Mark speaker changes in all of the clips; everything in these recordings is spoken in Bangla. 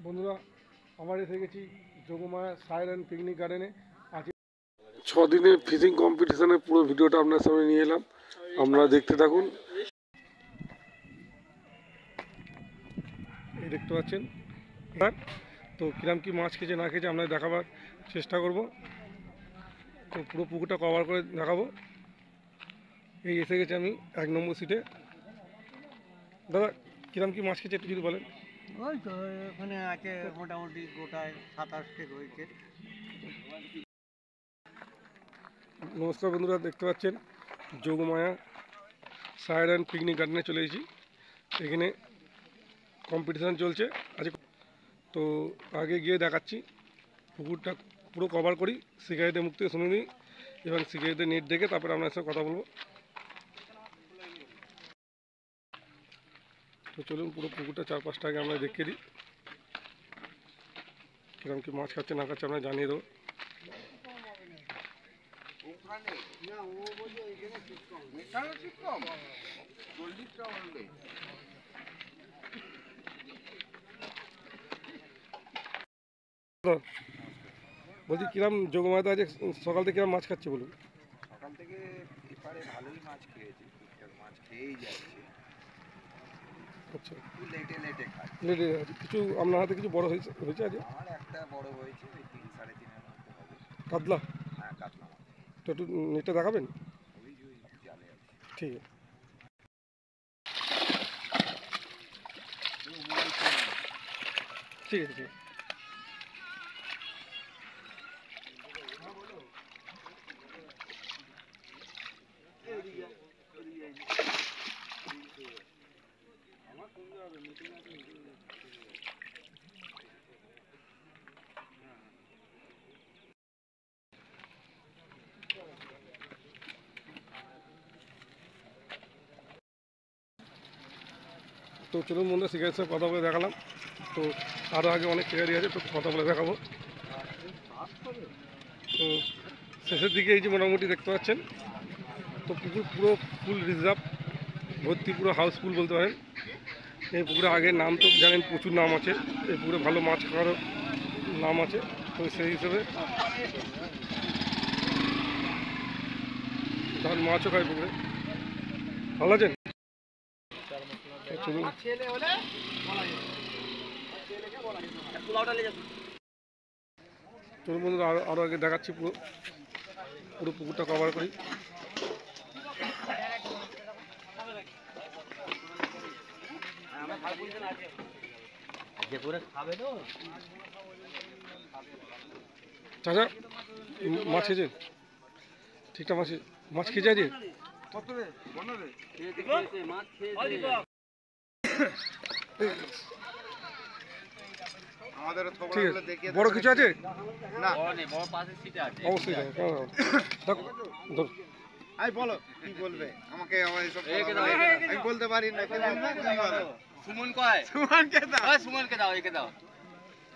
Speaker 1: বন্ধুরা আবার এসে গেছি যোগমায়া সাইলেন্ট পিকনিক গার্ডেনে। আজ 6 দিনের ফিশিং কম্পিটিশনের পুরো ভিডিওটা আপনার সামনে নিয়ে এলাম, আপনারা দেখতে থাকুন। এই দেখতে পাচ্ছেন তো কিরম কি মাছ খেয়েছে না খেয়েছে আমরা দেখাবার চেষ্টা করব। তো পুরো পুকুরটা কভার করে দেখাবো। এই এসে গেছে আমি 1 নম্বর সিটে। দাদা কিরম কি মাছ খেয়েছে একটু যদি বলেন।
Speaker 2: ওই তো ওখানে আছে মোটামুটি গোটায় 27 থেকে হয়েছে।
Speaker 1: নমস্কার বন্ধুরা, দেখতে পাচ্ছেন যোগমায়া সাইলেন্ট পিকনিক গার্ডেনে চলে এসেছি। এখানে কম্পিটিশান চলছে আজ। তো আগে গিয়ে দেখাচ্ছি পুকুরটা পুরো কভার করি, শিকারিদের মুখ থেকে শুনে নিই এবং শিকারিদের নেট দেখে তারপরে আপনার সাথে কথা বলবো। তো চলুন পুরো পুকুরটা 4-5টা আগে আমরা দেখিয়ে দিই কিরকম কি মাছ খাচ্ছে না খাচ্ছে আমরা জানিয়ে দেবো। বলছি কিরম যোগমায়াতে আজ সকাল থেকে কিরম মাছ খাচ্ছে বলুন।
Speaker 3: সকাল থেকে এপারে ভালোই মাছ খেয়েছি, টুকটাক মাছ খেয়েই যাচ্ছে।
Speaker 1: আচ্ছা,
Speaker 3: একটু লেটে লেটে খায়।
Speaker 1: লেটে কিছু আপনার হাতে কিছু বড় হয়েছে আজ?
Speaker 3: আমার একটা বড় হয়েছে, ওই 3-3.5 মতো হবে।
Speaker 1: কাতলা?
Speaker 3: হ্যাঁ, কাতলা মাছ।
Speaker 1: তো একটু নেটটা দেখাবেন?
Speaker 3: ওই যে ওই জালে আছে।
Speaker 1: ঠিক আছে। ঠিক আছে ঠিক আছে। তো চলুন বন্ধুরা, শিকারির সাথে কথা বলে দেখালাম। তো আরও আগে অনেক শিকারি আছে, তো কথা বলে দেখাবো। তো শেষের দিকে এই যে মোটামুটি দেখতে পাচ্ছেন, তো পুকুর পুরো ফুল রিজার্ভ, ভর্তি, পুরো হাউসফুল বলতে পারেন। এই পুকুরে আগের নাম তো জানেন, প্রচুর নাম আছে এই পুকুরে, ভালো মাছ খাওয়ারও নাম আছে। তো সেই হিসেবে ধান মাছও খায় পুকুরে। ভালো আছেন? চলুন চলুন বন্ধুরা, আরও আগে দেখাচ্ছি পুরো পুরো পুকুরটা কভার করি। চাচা মাছ খেয়েছে? ঠিকঠাক মাছ খেয়েছে আজকে? ঠিক আছে, বড় কিছু আছে?
Speaker 3: না,
Speaker 1: অবশ্যই
Speaker 3: আমি বলো কি বলবে আমাকে, আমার এসব আমি বলতে পারি না। সুমনকে দাও।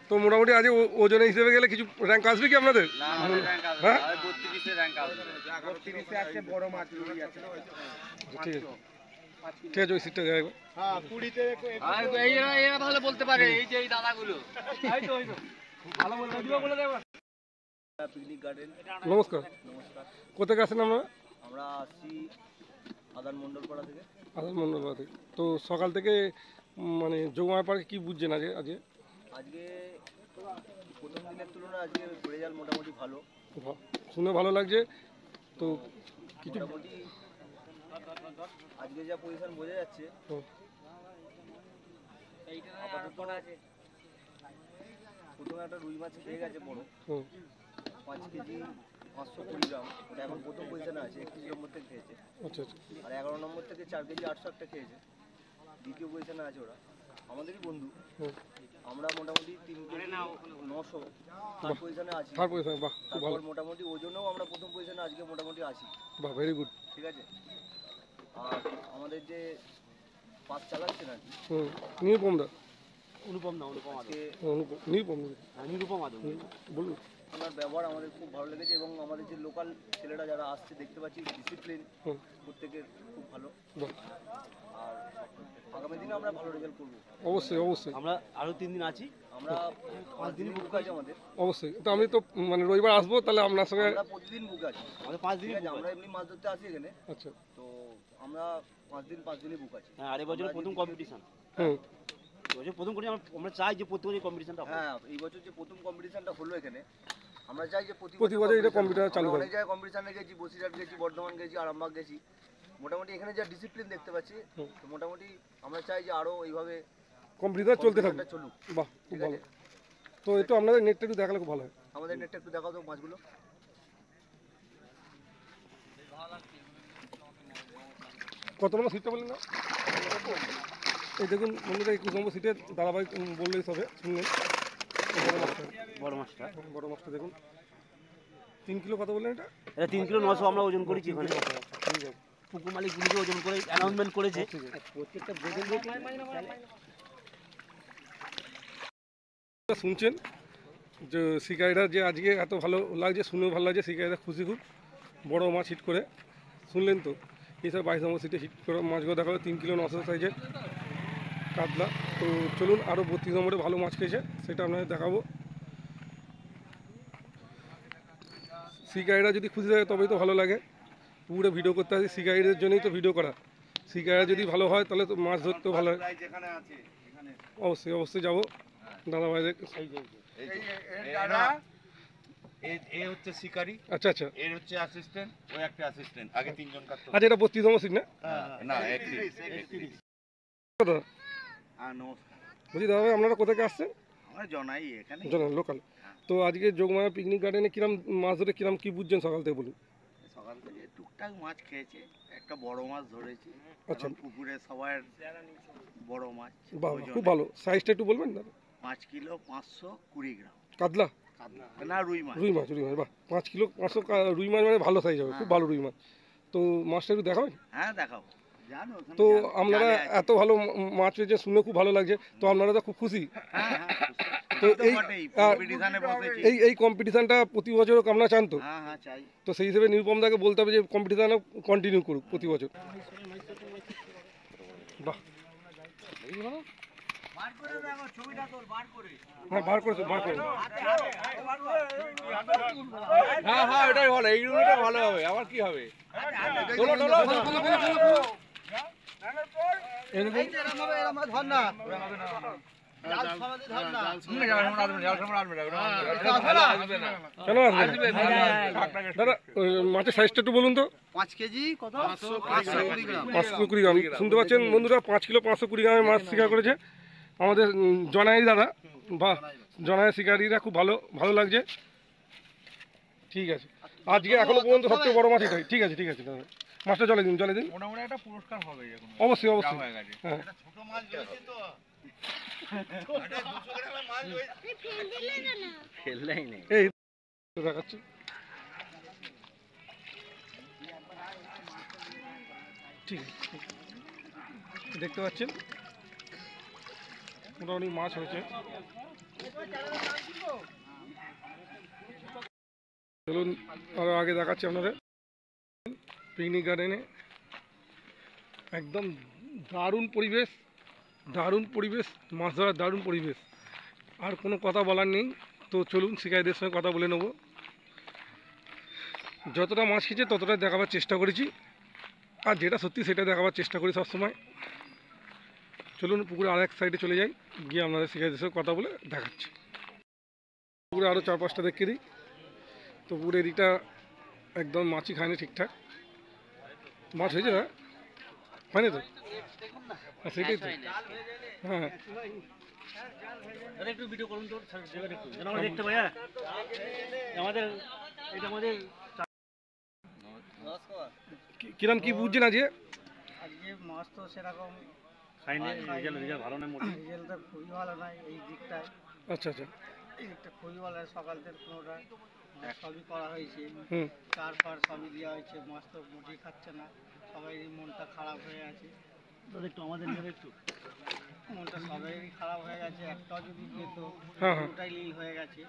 Speaker 1: তো মোটামুটি আজ ওজনের হিসেবে গেলে কিছু র্যাঙ্ক আসবে কি আপনাদের? হ্যাঁ,
Speaker 3: 32 র্যাঙ্ক আসবে। 32 আছে, বড় মাছ আছে।
Speaker 1: ঠিক আছে ঠিক আছে, ওই সিটটা যাই।
Speaker 3: হ্যাঁ, 20-তে
Speaker 2: এরা ভালো বলতে পারে, এই যে এই দাদাগুলো।
Speaker 3: ভালো বলতে দিও, বলে দেব।
Speaker 2: Picnic garden.
Speaker 1: নমস্কার,
Speaker 2: নমস্কার।
Speaker 1: কোথায় আসেন আমরা?
Speaker 2: আমরা আসছি আদান মণ্ডলপাড়া থেকে।
Speaker 1: আসাম মন্ডলপাড়া থেকে। তো সকাল থেকে মানে যোগমায়া পার্কে কী বুঝছেন আজকে?
Speaker 2: আজকে প্রথম দিনের তুলনায় আজকে রেজাল্ট মোটামুটি ভালো,
Speaker 1: শুনে ভালো লাগছে। তো কিছু
Speaker 2: মোটামুটি আজকে যা পজিশন বোঝা যাচ্ছে, আপাতত প্রথমে একটা রুই মাছ খেয়ে গেছে বড়, 5 কেজি 520 গ্রাম। ওটা এখন প্রথম পজিশনে আছে, 31 নম্বর থেকে খেয়েছে।
Speaker 1: আচ্ছা আচ্ছা।
Speaker 2: আর 11 নম্বর থেকে 4 কেজি 800 একটা খেয়েছে, দ্বিতীয় পজিশনে আছে ওরা, আমাদেরই বন্ধু। আমরা মোটামুটি 3 কেজি 900 থার্ড পজিশনে আছি।
Speaker 1: থার্ড পজিশন, বাহ খুব ভালো।
Speaker 2: তারপর মোটামুটি ওজনেও আমরা প্রথম পজিশনে আজকে মোটামুটি আছি।
Speaker 1: বাহ, ভেরি গুড।
Speaker 2: ঠিক আছে। আর আমাদের যে পাস চালাচ্ছেন আর কি,
Speaker 1: নিরুপম দা,
Speaker 2: অনুপম আজকে
Speaker 1: নিরুপম বলুন।
Speaker 2: ওনার ব্যবহার আমাদের খুব ভালো লেগেছে, এবং আমাদের যে লোকাল ছেলেরা যারা আসছে দেখতে পাচ্ছি ডিসিপ্লিন প্রত্যেকের খুব ভালো। আর আগামী দিনে আমরা ভালো রেজাল্ট করবো।
Speaker 1: অবশ্যই অবশ্যই
Speaker 4: আমরা আরও 3 দিন আছি,
Speaker 2: আমরা 5 দিনই বুক আছে আমাদের।
Speaker 1: অবশ্যই। তো আমি তো মানে রবিবার আসবো, তাহলে আপনার সঙ্গে।
Speaker 2: আমরা প্রতিদিন বুক আছি
Speaker 4: আমাদের 5
Speaker 2: ঠিক
Speaker 4: দিনই
Speaker 2: আছে,
Speaker 4: book
Speaker 2: আমরা
Speaker 4: আছে।
Speaker 2: এমনি মাছ ধরতে আসি এখানে,
Speaker 1: আচ্ছা।
Speaker 2: তো আমরা 5 দিনই বুক আছি।
Speaker 4: হ্যাঁ, আর এবছর
Speaker 2: আমরা
Speaker 4: প্রথম
Speaker 2: যদি-
Speaker 4: কম্পিটিশন,
Speaker 1: হুম।
Speaker 4: এবছর প্রথম করে আমরা চাই যে প্রত্যেক বছর কম্পিটিশনটা হোক।
Speaker 2: হ্যাঁ, এই বছর যে প্রথম কম্পিটিশনটা হলো এখানে, আমরা চাই যে প্রতি
Speaker 1: প্রতি বছর এটা কম্পিটিশন চালু
Speaker 2: আমরা
Speaker 1: হয়।
Speaker 2: অনেক জায়গায় কম্পিটিশনে গেছি, বসিরহাট গেছি, বর্ধমান গেছি, আরামবাগ গেছি। মোটামুটি এখানে যা ডিসিপ্লিন দেখতে পাচ্ছি, তো মোটামুটি আমরা চাই যে আরো এইভাবে
Speaker 1: কম্পিটিশন চলতে থাকবে।
Speaker 2: কম্পিটিশনটা চলুক।
Speaker 1: বাহ, খুব
Speaker 2: ঠিক
Speaker 1: ভালো।
Speaker 2: আছে,
Speaker 1: তো একটু আপনাদের নেটটা একটু দেখালে খুব ভালো হয়।
Speaker 2: আমাদের নেটটা একটু দেখাও তো মাছগুলো।
Speaker 1: কত নম্বর সিটটা বললেন না? এই দেখুন বন্ধুরা, 21 নম্বর সিটের দাদাভাই বললেই সবে শুনলেন। এই বড় মাছটা,
Speaker 4: বড় মাছটা,
Speaker 1: বড় মাছটা দেখুন, 3 কিলো কত বললেন এটা?
Speaker 4: এটা 3 কিলো 900 আমরা ওজন করেছি ওখানে।
Speaker 1: ঠিক আছে,
Speaker 4: পুকুর মালিকগুলিকে ওজন করে অ্যানাউন্সমেন্ট করেছে।
Speaker 1: ঠিক আছে।
Speaker 4: প্রত্যেকটা বোঝেন দেখি
Speaker 1: শুনছেন যে শিকারিরা যে আজকে এত ভালো লাগছে, শুনেও ভালো লাগছে, শিকারিরা খুশি খুব। বড় মাছ হিট করে শুনলেন তো, এইসব 22 নম্বর সিটে হিট করে মাছগুলো দেখা হলো 3 কিলো 900 সাইজের কাতলা। তো চলুন, আরও 32 নম্বরে ভালো মাছ খেয়েছে, সেটা আপনাদের দেখাবো। শিকারিরা যদি খুশি থাকে তবেই তো ভালো লাগে। পুরো ভিডিও করতে আসি শিকারিদের জন্যই তো ভিডিও করা। শিকারিরা যদি ভালো হয় তাহলে তো মাছ ধরতেও ভালো হয়।
Speaker 3: যেখানে আছে এখানে
Speaker 1: অবশ্যই অবশ্যই যাবো দাদা ভাইদের।
Speaker 3: দাদা এ হচ্ছে শিকারি,
Speaker 1: আচ্ছা আচ্ছা
Speaker 3: এর হচ্ছে অ্যাসিস্ট্যান্ট, ও একটা অ্যাসিস্ট্যান্ট, আগে 3 জন কাটতো।
Speaker 1: আচ্ছা, এটা 32 নম্বর সিট না?
Speaker 3: না 31।
Speaker 1: দাদা
Speaker 3: আর নমস্কার,
Speaker 1: বলছি দাদা ভাই, আপনারা কোথা থেকে আসছেন?
Speaker 3: আমরা জনাই এখানে।
Speaker 1: জানেন লোকাল। তো আজকে যোগমায়া পিকনিক গার্ডেনে কিরম মাছ ধরে কিরম কি বুঝছেন সকাল থেকে বলুন?
Speaker 3: সকাল থেকে টুকটাক মাছ খেয়েছে, একটা বড় মাছ ধরেছি।
Speaker 1: আচ্ছা।
Speaker 3: এখন পুকুরে সবার বড় মাছ,
Speaker 1: বাহ,
Speaker 3: ওজনে
Speaker 1: খুব ভালো। সাইজটা একটু বলবেন দাদা?
Speaker 3: 5 কিলো 520 গ্রাম
Speaker 1: কাতলা?
Speaker 3: না, রুই মাছ।
Speaker 1: রুই মাছ, রুই মাছ, বাহ, 5 কিলো 500 রুই মাছ মানে ভালো সাইজ হবে, খুব ভালো রুই মাছ। তো মাছটা একটু দেখাবেন?
Speaker 3: হ্যাঁ দেখাবো, জানো ওখানে
Speaker 1: তো
Speaker 3: জাল-
Speaker 1: আপনারা
Speaker 3: জালে আছে।
Speaker 1: এত ভালো মাছ পেয়েছে শুনে খুব ভালো লাগছে, তো আপনারা তো খুব খুশি।
Speaker 3: হ্যাঁ হ্যাঁ,
Speaker 1: তো
Speaker 3: তো
Speaker 1: এই
Speaker 3: বটেই, কম্পিটিশনে বসেছি।
Speaker 1: এই কম্পিটিশনটা প্রতি বছরও আপনারা চান তো?
Speaker 3: হ্যাঁ হ্যাঁ চাই।
Speaker 1: তো সেই হিসেবে নিরুপমদাকে বলতে হবে যে কম্পিটিশন কন্টিনিউ করুক প্রতি বছর। বাহ, হ্যাঁ বার করেছো, বার করে।
Speaker 5: হ্যাঁ হ্যাঁ, এটাই ভালো, এইগুলোটা ভালো হবে। আবার কি হবে? তোলো তোলো।
Speaker 1: কেন আসবে না? দাদা ওই মাছের সাইজটা একটু বলুন তো।
Speaker 3: 5 কেজি কত? 520 গ্রাম।
Speaker 1: 520 গ্রাম। শুনতে পাচ্ছেন বন্ধুরা, 5 কিলো 520 গ্রামের মাছ শিকার করেছে আমাদের জনাই দাদা। বা জনাই শিকারীরা খুব ভালো ভালো লাগছে। ঠিক আছে, আজকে এখনো পর্যন্ত সবচেয়ে বড় মাছ এটাই। ঠিক আছে ঠিক আছে দাদা, মাছটা জলে দিন, জলে দিন।
Speaker 5: মোটামুটি একটা পুরস্কার হবে এখন।
Speaker 1: অবশ্যই অবশ্যই।
Speaker 5: হয়ে গেছে।
Speaker 1: হ্যাঁ,
Speaker 3: ছোট মাছ রয়েছে তো। এটা 200 গ্রামের মাছ রয়েছে।
Speaker 4: ফেললেই নেই।
Speaker 1: এই দেখাচ্ছি। ঠিক আছে, দেখতে পাচ্ছেন মোটামুটি মাছ হয়েছে। চলুন আরও আগে দেখাচ্ছি আপনাদের। পিকনিক গার্ডেনে একদম দারুণ পরিবেশ, দারুণ পরিবেশ, মাছ ধরার দারুণ পরিবেশ, আর কোনো কথা বলার নেই। তো চলুন শিকারীদের সঙ্গে কথা বলে নেব। যতটা মাছ খেয়েছে ততটা দেখাবার চেষ্টা করেছি, আর যেটা সত্যি সেটা দেখাবার চেষ্টা করি সবসময়। চলুন পুকুরে আর এক সাইডে চলে যাই, গিয়ে আপনাদের শিকারীদের সঙ্গে কথা বলে দেখাচ্ছি। পুকুরে আরও 4-5টা দেখিয়ে দিই। তো পুকুরের এদিকটা একদম মাছই খায়নি ঠিকঠাক। মাছ হয়েছে না? হয়নি তো? হ্যাঁ সেটাই তো। হ্যাঁ
Speaker 4: একটু ভিডিও করুন তো, একটু যেন আমরা দেখতে পাই। হ্যাঁ, আমাদের এটা আমাদের
Speaker 2: নমস্কার।
Speaker 1: কিরম কি বুঝছেন আজকে?
Speaker 6: আজকে মাছ তো সেরকম
Speaker 4: খাইনি, রেজাল্ট ভালো নয় মোটে।
Speaker 6: রেজাল্টটা খুবই ভালো নয় এই দিকটায়।
Speaker 1: আচ্ছা আচ্ছা।
Speaker 6: এই দিকটা খুবই ভালো নয়, সকাল থেকে কোনোটা সবই করা হয়েছে,
Speaker 1: হুম।
Speaker 6: চার পার সবই দেওয়া হয়েছে, মাছ তো মোটেই খাচ্ছে না, সবাই মনটা খারাপ হয়ে আছে,
Speaker 4: একটু আমাদের নেবে একটু।
Speaker 6: মনটা সবাইয়েরই খারাপ হয়ে গেছে। একটাও যদি পেত
Speaker 1: হ্যাঁ হ্যাঁ।
Speaker 6: ওটাই লীল হয়ে গেছে।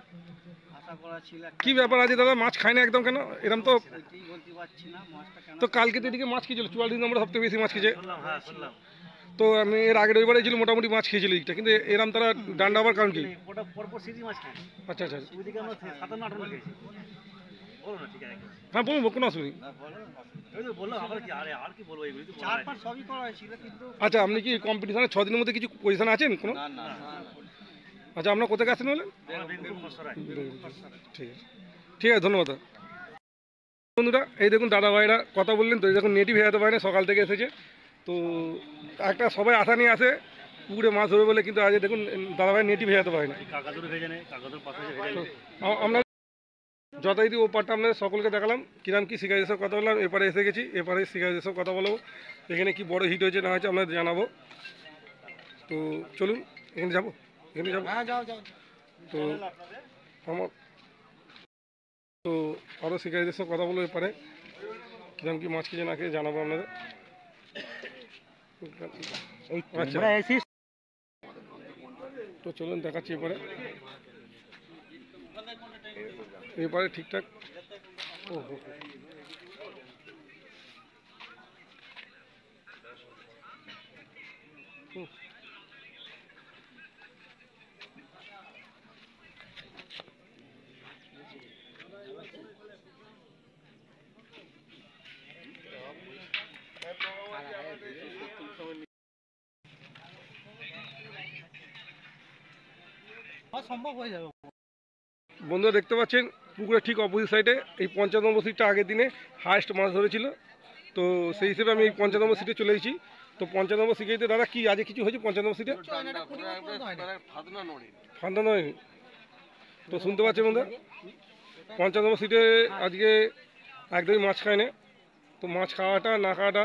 Speaker 6: আশা করা ছিল একটা,
Speaker 1: কি ব্যাপার আছে দাদা, মাছ খায় না একদম কেন এরকম? তো
Speaker 6: ওইটাই বলতে পারছি না মাছটা কেন।
Speaker 1: তো কালকে তো এদিকে মাছ খেয়েছিল, 44 নম্বরে সবথেকে বেশি মাছ খেয়েছে।
Speaker 4: শুনলাম, হ্যাঁ শুনলাম।
Speaker 1: তো আমি এর আগের রবিবারে ছিল মোটামুটি মাছ খেয়েছিল দিকটা, কিন্তু এরম তারা ডান্ডা আবার কারণ কি?
Speaker 4: ওটা পরপর সিজি মাছ খায়
Speaker 1: আচ্ছা আচ্ছা,
Speaker 4: ওইদিকে আমরা 57-58 খেয়েছি। বলো না ঠিক আছে।
Speaker 1: হ্যাঁ বলুন, কোনো অসুবিধা নেই।
Speaker 4: ওই তো বললাম আবার কি, আরে আর কি বলবো, এগুলি তো বলা
Speaker 6: চার
Speaker 4: আছে।
Speaker 6: পাঁচ সবই করা হয়েছিল কিন্তু
Speaker 1: আচ্ছা, আপনি কি কম্পিটিশনে 6 দিনের মধ্যে কিছু পজিশন আছেন কোনো? আচ্ছা, আপনার কোথায় আসেন বলেন?
Speaker 4: আমরা বেঙ্গল খসড়ায়।
Speaker 1: ঠিক আছে, ঠিক আছে, ধন্যবাদ। বন্ধুরা, এই দেখুন দাদা ভাইরা কথা বললেন, তো এই দেখুন নেটিভ ভেজাতে পারে না, সকাল থেকে এসেছে। তো একটা সবাই আশা নিয়ে আসে পুকুরে মাছ ধরবে বলে, কিন্তু আজ দেখুন দাদা ভাই নেটিভ ভেজাতে পারে না।
Speaker 4: কাকাতুর ভেজে নেই, কাকাতুর পাশে ভেজে নেই।
Speaker 1: আমরা যথারীতি ও পারটা আপনাদের সকলকে দেখালাম কিরাম কি শিকারিদের সব কথা বললাম। এপারে এসে গেছি, এপারে শিকারিদের সব কথা বলবো, এখানে কি বড় হিট হয়েছে না হয়েছে আপনাদের জানাবো। তো চলুন, এখানে যাবো, এখানে যাবো। তো আমার তো আরও শিকারিদের সব কথা বলবো, এপারে কিরাম কি মাছ খেয়েছে না খেয়ে জানাবো আপনাদের। আচ্ছা, তো চলুন দেখাচ্ছি এপারে। এবারে ঠিকঠাক। ও হো হো। হুম।
Speaker 6: সম্ভব হয়ে যাবে।
Speaker 1: বন্ধুরা দেখতে পাচ্ছেন পুকুরের ঠিক অপোজিট সাইডে এই ৫০ নম্বর সিটটা আগের দিনে হায়েস্ট মাছ ধরেছিল। তো সেই হিসেবে আমি এই ৫০ নম্বর সিটে চলে এসেছি। তো ৫০ নম্বর সিটে দাদা কি আজকে কিছু হয়েছে ৫০ নম্বর সিটে? ফান্দা নয়। তো শুনতে পাচ্ছেন বন্ধুরা, ৫০ নম্বর সিটে আজকে একদমই মাছ খায় না। তো মাছ খাওয়াটা না খাওয়াটা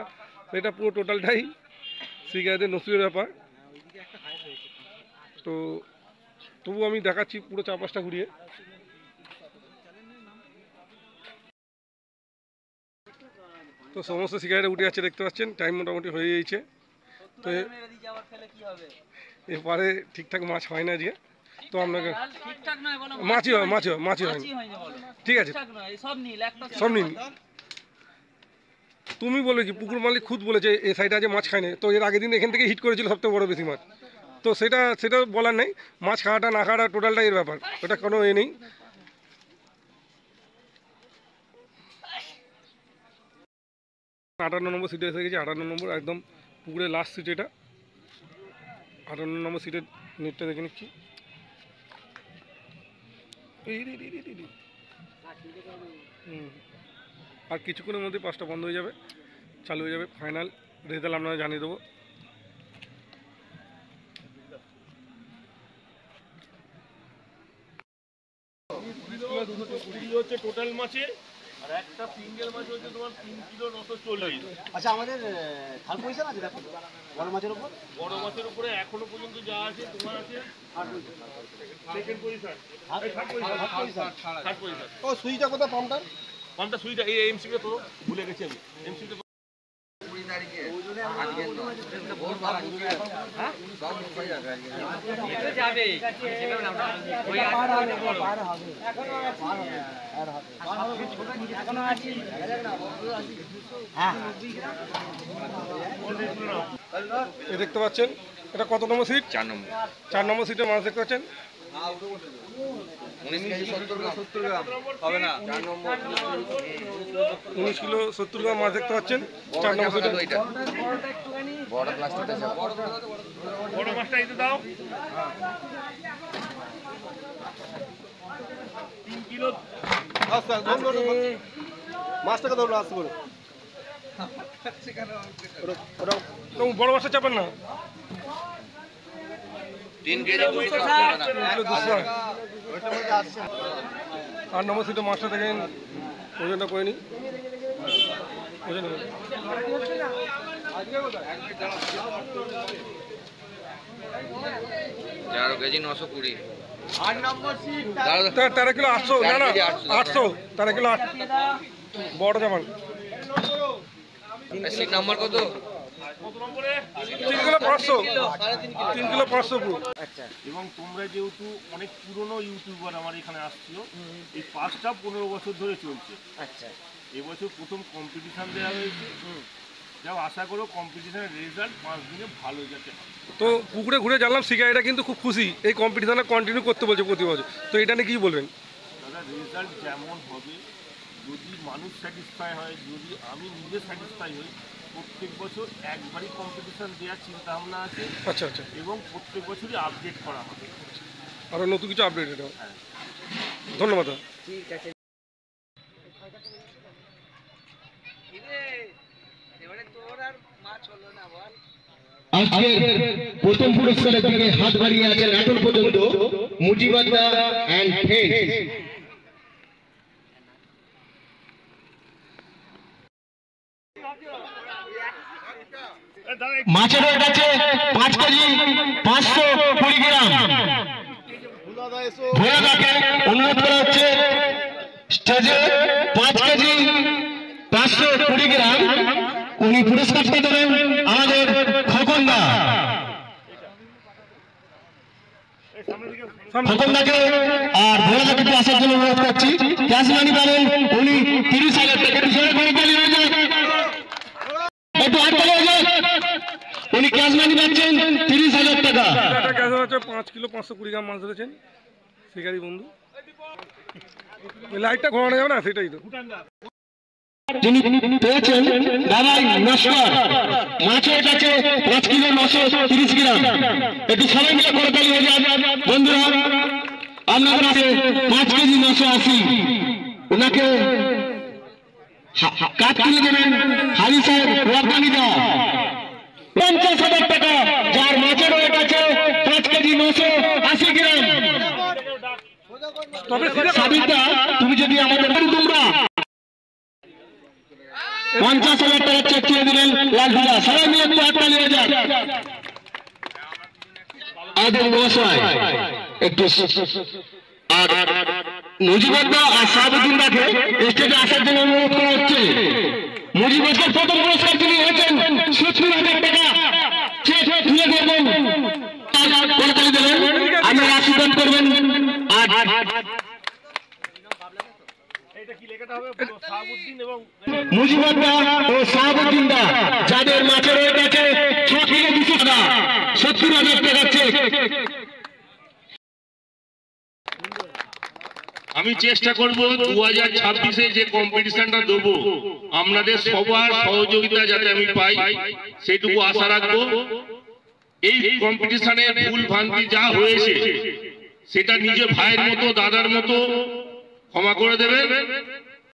Speaker 1: সেটা পুরো টোটালটাই শিকারিদের নসিবের ব্যাপার। তো তবু আমি দেখাচ্ছি পুরো চারপাশটা ঘুরিয়ে। তো সমস্ত শিকারিরা উঠে যাচ্ছে, দেখতে পাচ্ছেন টাইম মোটামুটি হয়ে গিয়েছে। তো এরপরে ঠিকঠাক মাছ হয় না আজকে। তো আপনাকে মাছই হয়, মাছই হয়নি। ঠিক আছে, সব নিন। তুমি বলে কি পুকুর মালিক খুদ বলেছে এই সাইডে আজ মাছ খায় না, তো এর আগের দিন এখান থেকে হিট করেছিল সবথেকে বড় বেশি মাছ। তো সেটা বলার নেই, মাছ খাওয়াটা না খাওয়াটা টোটালটাই এর ব্যাপার, ওটা কোনো এ নেই। ৫৮ নম্বর সিটে এসে গেছি, ৫৮ নম্বর একদম পুকুরের লাস্ট সিট এটা। ৫৮ নম্বর সিটের নেটটা দেখে নিচ্ছি। আর কিছুক্ষণের মধ্যে ৫টা বন্ধ হয়ে যাবে, চালু হয়ে যাবে। ফাইনাল রেজাল্ট আপনারা জানিয়ে দেবো।
Speaker 4: হচ্ছে টোটাল মাছের, আর একটা সিঙ্গেল মাছ হচ্ছে তোমার 3 কিলো 940।
Speaker 6: আচ্ছা, আমাদের থার্ড পজিশন আছে দেখো বড় মাছের উপর।
Speaker 4: বড় মাছের উপরে এখনো পর্যন্ত যা আছে তোমার আছে সেকেন্ড পজিশন, থার্ড পজিশন।
Speaker 6: ও সুইটা কোথায় পাম্পটার?
Speaker 4: পাম্পটা সুইটা এই এমসিটা তো ভুলে গেছি আমি, এমসিটা
Speaker 3: 20 তারিখে আজকে ভোর 12 হ্যাঁ সব হয়ে যাবে আজকে
Speaker 5: যাবে ওই
Speaker 6: এখনো আছে। হ্যাঁ,
Speaker 1: এই দেখতে পাচ্ছেন এটা কত নম্বর সিট?
Speaker 3: 4 নম্বর
Speaker 1: 4 নম্বর সিটে মাছ দেখতে পাচ্ছেন।
Speaker 3: 19 কেজি 70 গ্রাম হবে না 4 নম্বর
Speaker 1: 19 কিলো 70 গ্রাম মাছ দেখতে পাচ্ছেন 4 নম্বর সিটে।
Speaker 3: ওইটা বড় প্লাস্টিকটা
Speaker 4: বড় মাছটা এতে দাও 3 কিলো।
Speaker 2: মাছটাকে ধরো আসতে বলো।
Speaker 1: বড় মাছটা চাপেন না।
Speaker 3: 3 কেজি 200
Speaker 1: 8 নম্বর সিটে মাছটা দেখেন, ওজনটা করে নিই। ওজন
Speaker 3: 4 কেজি 920
Speaker 1: 13 কিলো 800, না না 800, 13 কিলো 8 বড় জামান।
Speaker 3: সিট নাম্বার কত?
Speaker 1: 3 কিলো 500, 3 কিলো 500 পুরো।
Speaker 4: এবং তোমরা যেহেতু অনেক পুরনো ইউটিউবার আমার এখানে আসছো, এই 5টা 15 বছর ধরে চলছে।
Speaker 6: আচ্ছা,
Speaker 4: এবছর প্রথম কম্পিটিশন দেওয়া হয়েছে,
Speaker 5: যাও আশা করো কম্পিটিশনের রেজাল্ট 5 দিনে ভালো যাতে হয়।
Speaker 1: তো পুকুরে ঘুরে জানলাম শিকারীরা কিন্তু খুব খুশি, এই কম্পিটিশনে কন্টিনিউ করতে বলছে প্রতি বছর। তো এটা নিয়ে কী বলবেন?
Speaker 5: দাদা রেজাল্ট যেমন হবে, যদি মানুষ স্যাটিসফাই হয়, যদি আমি নিজে স্যাটিসফাই হই, প্রত্যেক বছর একবারই কম্পিটিশন দেওয়ার চিন্তা ভাবনা আছে
Speaker 1: আচ্ছা আচ্ছা,
Speaker 5: এবং প্রত্যেক বছরই আপডেট করা হবে।
Speaker 1: আরও নতুন কিছু আপডেট এটা। ধন্যবাদ দাদা।
Speaker 7: আজকে প্রথম পুরস্কারের দিকে হাত বাড়িয়ে আছেন এখন পর্যন্ত মুজিবাদা অ্যান্ড ফ্রেন্ডস। মাছের ওয়েট আছে 5 কেজি 520 গ্রাম। ভোলাদাকে অনুরোধ করা হচ্ছে স্টেজে 5 কেজি 520 গ্রাম উনি পুরস্কারটা দেবেন আমাদের খোকনদা। খোকনদাকে আর ভোলাদাকে আসার জন্য অনুরোধ করছি। ক্যাশ মানি পাবেন উনি 30,000 টাকা। একটু হাত তালি হয়ে যায়। উনি ক্যাশ মানি পাচ্ছেন 30,000 টাকা।
Speaker 1: এটা ক্যাশ হচ্ছে 5 কিলো 520 গ্রাম মাছ ধরেছেন শিকারী বন্ধু। লাইটটা ঘোরানো যাবে না, সেটাই তো।
Speaker 7: যিনি পেয়েছেন দাদাই নস্কর, মাছের কাছে 5 কিলো 930 গ্রাম। একটু সবাই মিলে করতালি হয়ে যান বন্ধুরা। আপনাদের আছে 5 কেজি 980। ওনাকে কাঠ তুলে দেবেন হাজি সাহেব ওয়ার্দানি দা। 50,000 টাকা, যার মাছের ওয়েট আছে 5 কেজি 980 গ্রাম। সাবিতা তুমি যদি আমাদের তোমরা 50,000 টাকা চেক করে দিলেন লালদা। সবাই মিলে একটু হাততালি হয়ে যান। আদর মহাশয় একটু আর মুজিবুদ্দা আর শাহাবুদ্দিনদাকে স্টেজে আসার জন্য অনুরোধ করা হচ্ছে। মুজিবুদ্দার প্রথম পুরস্কার তিনি হয়েছেন 70,000 টাকা। চেক তুলে দেবেন, করতালি দেবেন, আপনারা আশীর্বাদ করবেন। আর মুজিবুদ্দা ও শাহাবুদ্দিনদা যাদের মাছের ওয়েট আছে 6 কিলো 200 টাকা, 70,000 টাকা চেক।
Speaker 8: আমি চেষ্টা করব 2026-এ যে কম্পিটিশনটা দেবো আপনাদের সবার সহযোগিতা যাতে আমি পাই সেটুকু আশা রাখবো। এই কম্পিটিশনে ভুল ভ্রান্তি যা হয়েছে সেটা নিজে ভাইয়ের মতো দাদার মতো ক্ষমা করে দেবেন।